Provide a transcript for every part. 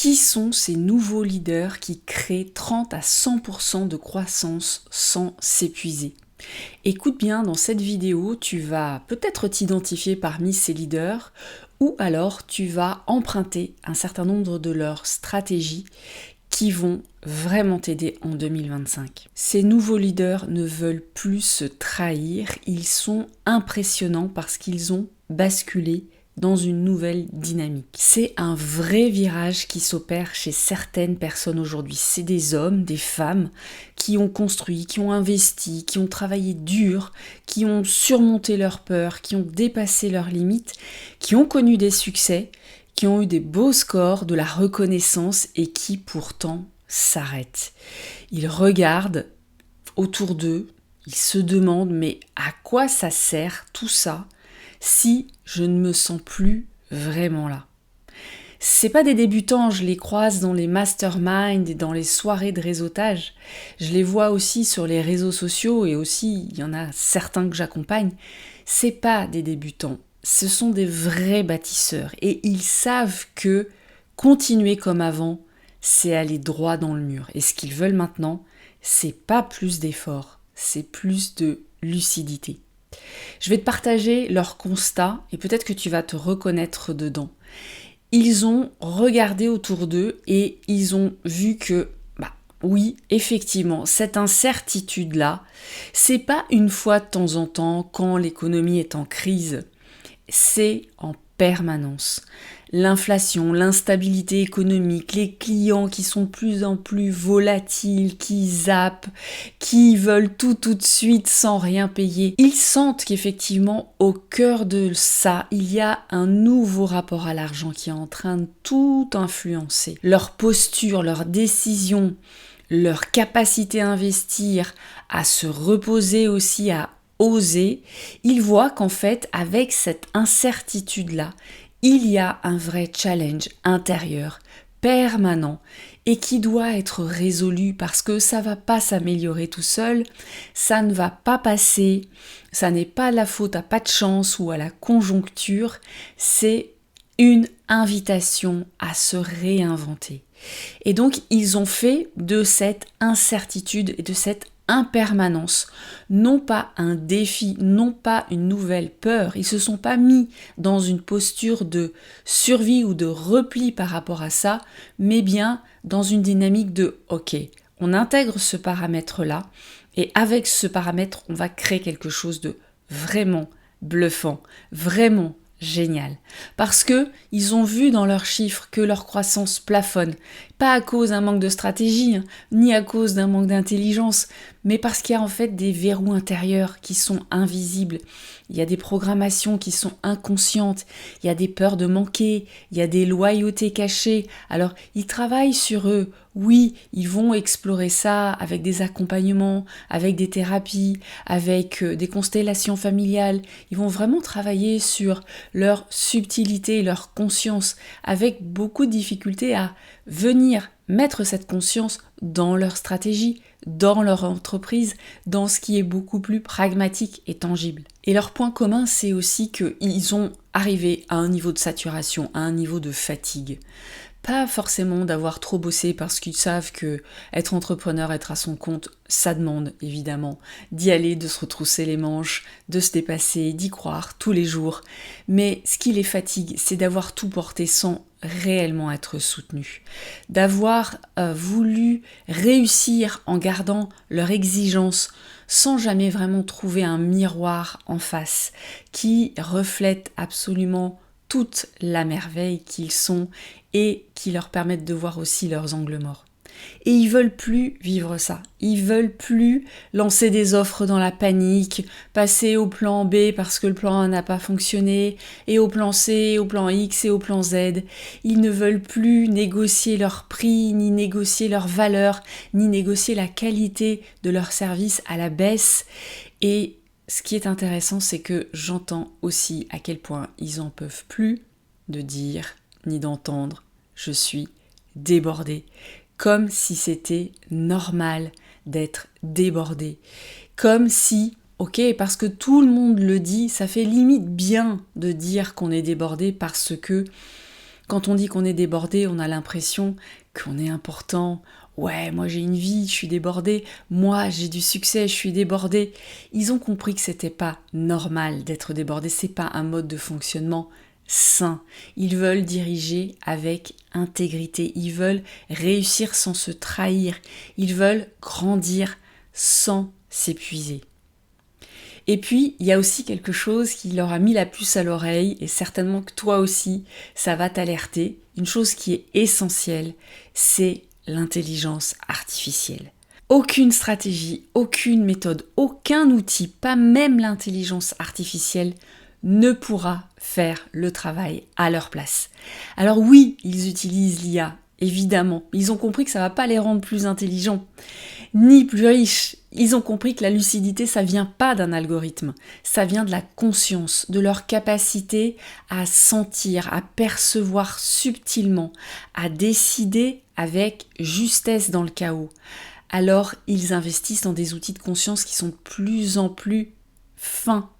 Qui sont ces nouveaux leaders qui créent 30 à 100% de croissance sans s'épuiser? Écoute bien, dans cette vidéo, tu vas peut-être t'identifier parmi ces leaders ou alors tu vas emprunter un certain nombre de leurs stratégies qui vont vraiment t'aider en 2025. Ces nouveaux leaders ne veulent plus se trahir, ils sont impressionnants parce qu'ils ont basculé dans une nouvelle dynamique. C'est un vrai virage qui s'opère chez certaines personnes aujourd'hui. C'est des hommes, des femmes qui ont construit, qui ont investi, qui ont travaillé dur, qui ont surmonté leurs peurs, qui ont dépassé leurs limites, qui ont connu des succès, qui ont eu des beaux scores, de la reconnaissance et qui pourtant s'arrêtent. Ils regardent autour d'eux, ils se demandent mais à quoi ça sert tout ça si je ne me sens plus vraiment là? C'est pas des débutants, je les croise dans les masterminds et dans les soirées de réseautage. Je les vois aussi sur les réseaux sociaux et aussi il y en a certains que j'accompagne. C'est pas des débutants, ce sont des vrais bâtisseurs et ils savent que continuer comme avant, c'est aller droit dans le mur. Et ce qu'ils veulent maintenant, c'est pas plus d'efforts, c'est plus de lucidité. Je vais te partager leur constat et peut-être que tu vas te reconnaître dedans. Ils ont regardé autour d'eux et ils ont vu que, oui, effectivement, cette incertitude-là, c'est pas une fois de temps en temps quand l'économie est en crise, c'est en permanence. L'inflation, l'instabilité économique, les clients qui sont de plus en plus volatiles, qui zappent, qui veulent tout de suite sans rien payer. Ils sentent qu'effectivement, au cœur de ça, il y a un nouveau rapport à l'argent qui est en train de tout influencer. Leur posture, leurs décisions, leur capacité à investir, à se reposer aussi, à oser, ils voient qu'en fait, avec cette incertitude-là, il y a un vrai challenge intérieur, permanent, et qui doit être résolu parce que ça va pas s'améliorer tout seul, ça ne va pas passer, ça n'est pas la faute à pas de chance ou à la conjoncture, c'est une invitation à se réinventer. Et donc, ils ont fait de cette incertitude et de cette impermanence, non pas un défi, non pas une nouvelle peur. Ils se sont pas mis dans une posture de survie ou de repli par rapport à ça, mais bien dans une dynamique de OK, on intègre ce paramètre-là et avec ce paramètre, on va créer quelque chose de vraiment bluffant, vraiment génial. Parce que ils ont vu dans leurs chiffres que leur croissance plafonne. Pas à cause d'un manque de stratégie, ni à cause d'un manque d'intelligence, mais parce qu'il y a en fait des verrous intérieurs qui sont invisibles. Il y a des programmations qui sont inconscientes. Il y a des peurs de manquer. Il y a des loyautés cachées. Alors, ils travaillent sur eux. Oui, ils vont explorer ça avec des accompagnements, avec des thérapies, avec des constellations familiales. Ils vont vraiment travailler sur leur subtilité, leur conscience, avec beaucoup de difficultés à venir mettre cette conscience dans leur stratégie, dans leur entreprise, dans ce qui est beaucoup plus pragmatique et tangible. Et leur point commun, c'est aussi qu'ils ont arrivé à un niveau de saturation, à un niveau de fatigue. Pas forcément d'avoir trop bossé parce qu'ils savent que être entrepreneur, être à son compte, ça demande évidemment d'y aller, de se retrousser les manches, de se dépasser, d'y croire tous les jours. Mais ce qui les fatigue, c'est d'avoir tout porté sans réellement être soutenu, d'avoir voulu réussir en gardant leur exigence sans jamais vraiment trouver un miroir en face qui reflète absolument toute la merveille qu'ils sont et qui leur permettent de voir aussi leurs angles morts. Et ils veulent plus vivre ça. Ils veulent plus lancer des offres dans la panique, passer au plan B parce que le plan A n'a pas fonctionné, et au plan C, au plan X et au plan Z. Ils ne veulent plus négocier leur prix, ni négocier leur valeur, ni négocier la qualité de leur service à la baisse. Et ce qui est intéressant, c'est que j'entends aussi à quel point ils en peuvent plus de dire ni d'entendre « je suis débordé », comme si c'était normal d'être débordé, comme si, ok, parce que tout le monde le dit, ça fait limite bien de dire qu'on est débordé parce que Quand on dit qu'on est débordé, on a l'impression qu'on est important. Ouais, moi j'ai une vie, je suis débordée. Moi j'ai du succès, je suis débordée. Ils ont compris que c'était pas normal d'être débordé, c'est pas un mode de fonctionnement sain. Ils veulent diriger avec intégrité, ils veulent réussir sans se trahir, ils veulent grandir sans s'épuiser. Et puis, il y a aussi quelque chose qui leur a mis la puce à l'oreille, et certainement que toi aussi, ça va t'alerter. Une chose qui est essentielle, c'est l'intelligence artificielle. Aucune stratégie, aucune méthode, aucun outil, pas même l'intelligence artificielle, ne pourra faire le travail à leur place. Alors oui, ils utilisent l'IA, évidemment. Ils ont compris que ça ne va pas les rendre plus intelligents, ni plus riches. Ils ont compris que la lucidité, ça vient pas d'un algorithme, ça vient de la conscience, de leur capacité à sentir, à percevoir subtilement, à décider avec justesse dans le chaos. Alors, ils investissent dans des outils de conscience qui sont de plus en plus fins,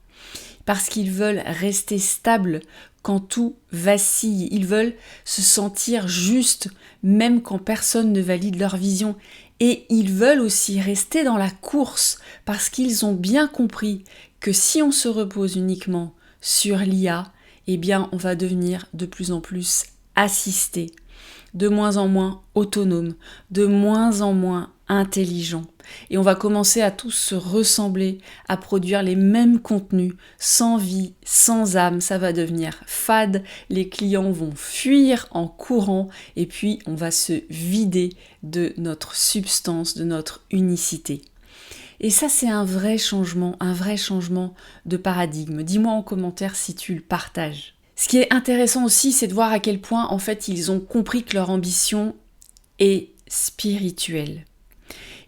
parce qu'ils veulent rester stables quand tout vacille. Ils veulent se sentir justes, même quand personne ne valide leur vision. Et ils veulent aussi rester dans la course, parce qu'ils ont bien compris que si on se repose uniquement sur l'IA, eh bien on va devenir de plus en plus assisté, de moins en moins autonome, de moins en moins intelligent. Et on va commencer à tous se ressembler, à produire les mêmes contenus, sans vie, sans âme, ça va devenir fade, les clients vont fuir en courant, et puis on va se vider de notre substance, de notre unicité. Et ça, c'est un vrai changement de paradigme. Dis-moi en commentaire si tu le partages. Ce qui est intéressant aussi, c'est de voir à quel point, en fait, ils ont compris que leur ambition est spirituelle.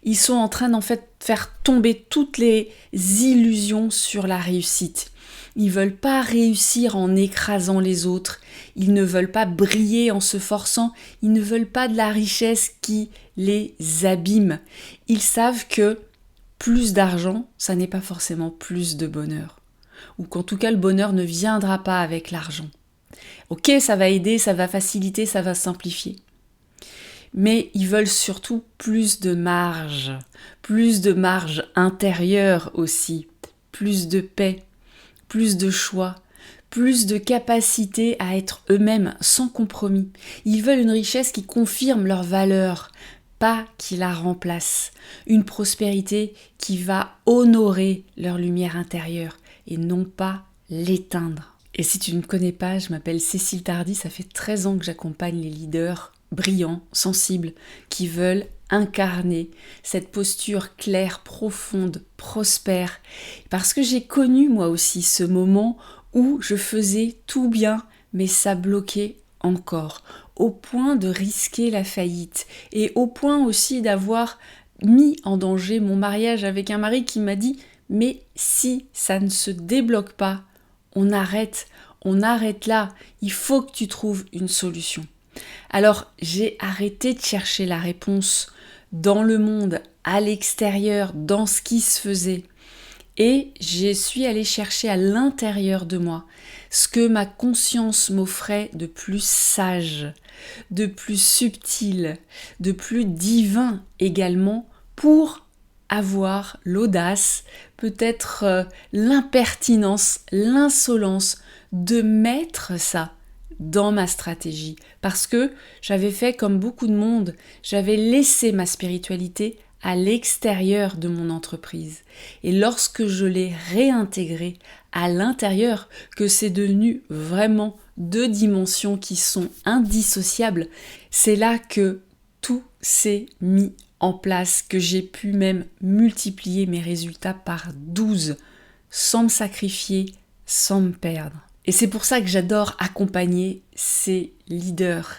Ils sont en train d'en fait faire tomber toutes les illusions sur la réussite. Ils veulent pas réussir en écrasant les autres. Ils ne veulent pas briller en se forçant. Ils ne veulent pas de la richesse qui les abîme. Ils savent que plus d'argent, ça n'est pas forcément plus de bonheur. Ou qu'en tout cas, le bonheur ne viendra pas avec l'argent. Ok, ça va aider, ça va faciliter, ça va simplifier. Mais ils veulent surtout plus de marge intérieure aussi, plus de paix, plus de choix, plus de capacité à être eux-mêmes sans compromis. Ils veulent une richesse qui confirme leur valeur, pas qui la remplace. Une prospérité qui va honorer leur lumière intérieure et non pas l'éteindre. Et si tu ne me connais pas, je m'appelle Cécile Tardy, ça fait 13 ans que j'accompagne les leaders brillants, sensibles, qui veulent incarner cette posture claire, profonde, prospère. Parce que j'ai connu moi aussi ce moment où je faisais tout bien, mais ça bloquait encore, au point de risquer la faillite et au point aussi d'avoir mis en danger mon mariage avec un mari qui m'a dit « mais si ça ne se débloque pas, on arrête là, il faut que tu trouves une solution ». Alors j'ai arrêté de chercher la réponse dans le monde, à l'extérieur, dans ce qui se faisait. Et je suis allée chercher à l'intérieur de moi ce que ma conscience m'offrait de plus sage, de plus subtil, de plus divin également, pour avoir l'audace, peut-être l'impertinence, l'insolence de mettre ça dans ma stratégie. Parce que j'avais fait comme beaucoup de monde, j'avais laissé ma spiritualité à l'extérieur de mon entreprise. Et lorsque je l'ai réintégrée à l'intérieur, que c'est devenu vraiment deux dimensions qui sont indissociables, c'est là que tout s'est mis en place, que j'ai pu même multiplier mes résultats par 12, sans me sacrifier, sans me perdre. Et c'est pour ça que j'adore accompagner ces leaders,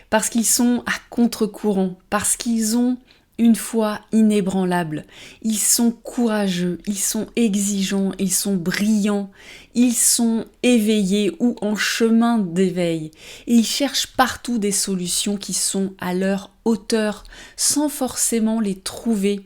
parce qu'ils sont à contre-courant, parce qu'ils ont une foi inébranlable, ils sont courageux, ils sont exigeants, ils sont brillants, ils sont éveillés ou en chemin d'éveil. Et ils cherchent partout des solutions qui sont à leur hauteur, sans forcément les trouver,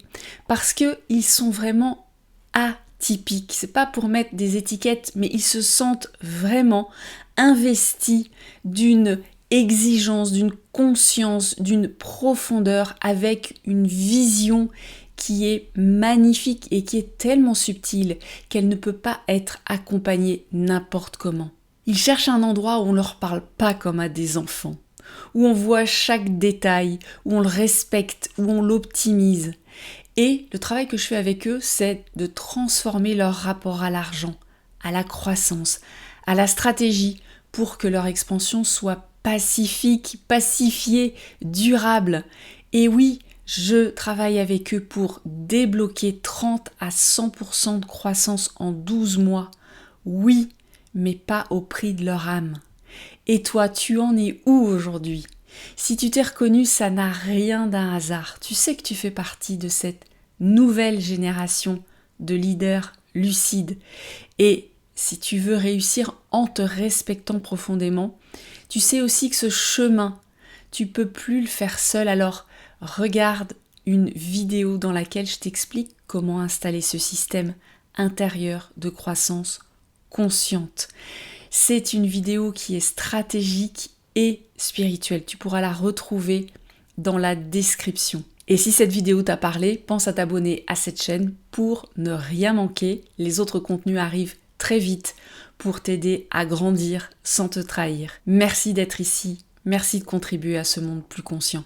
parce qu'ils sont vraiment atypiques. C'est pas pour mettre des étiquettes, mais ils se sentent vraiment investis d'une exigence, d'une conscience, d'une profondeur, avec une vision qui est magnifique et qui est tellement subtile qu'elle ne peut pas être accompagnée n'importe comment. Ils cherchent un endroit où on ne leur parle pas comme à des enfants, où on voit chaque détail, où on le respecte, où on l'optimise. Et le travail que je fais avec eux, c'est de transformer leur rapport à l'argent, à la croissance, à la stratégie, pour que leur expansion soit pacifique, pacifiée, durable. Et oui, je travaille avec eux pour débloquer 30 à 100% de croissance en 12 mois. Oui, mais pas au prix de leur âme. Et toi, tu en es où aujourd'hui ? Si tu t'es reconnu, ça n'a rien d'un hasard. Tu sais que tu fais partie de cette nouvelle génération de leaders lucides. Et si tu veux réussir en te respectant profondément, tu sais aussi que ce chemin, tu peux plus le faire seul. Alors, regarde une vidéo dans laquelle je t'explique comment installer ce système intérieur de croissance consciente. C'est une vidéo qui est stratégique et spirituelle. Tu pourras la retrouver dans la description. Et si cette vidéo t'a parlé, pense à t'abonner à cette chaîne pour ne rien manquer. Les autres contenus arrivent très vite pour t'aider à grandir sans te trahir. Merci d'être ici. Merci de contribuer à ce monde plus conscient.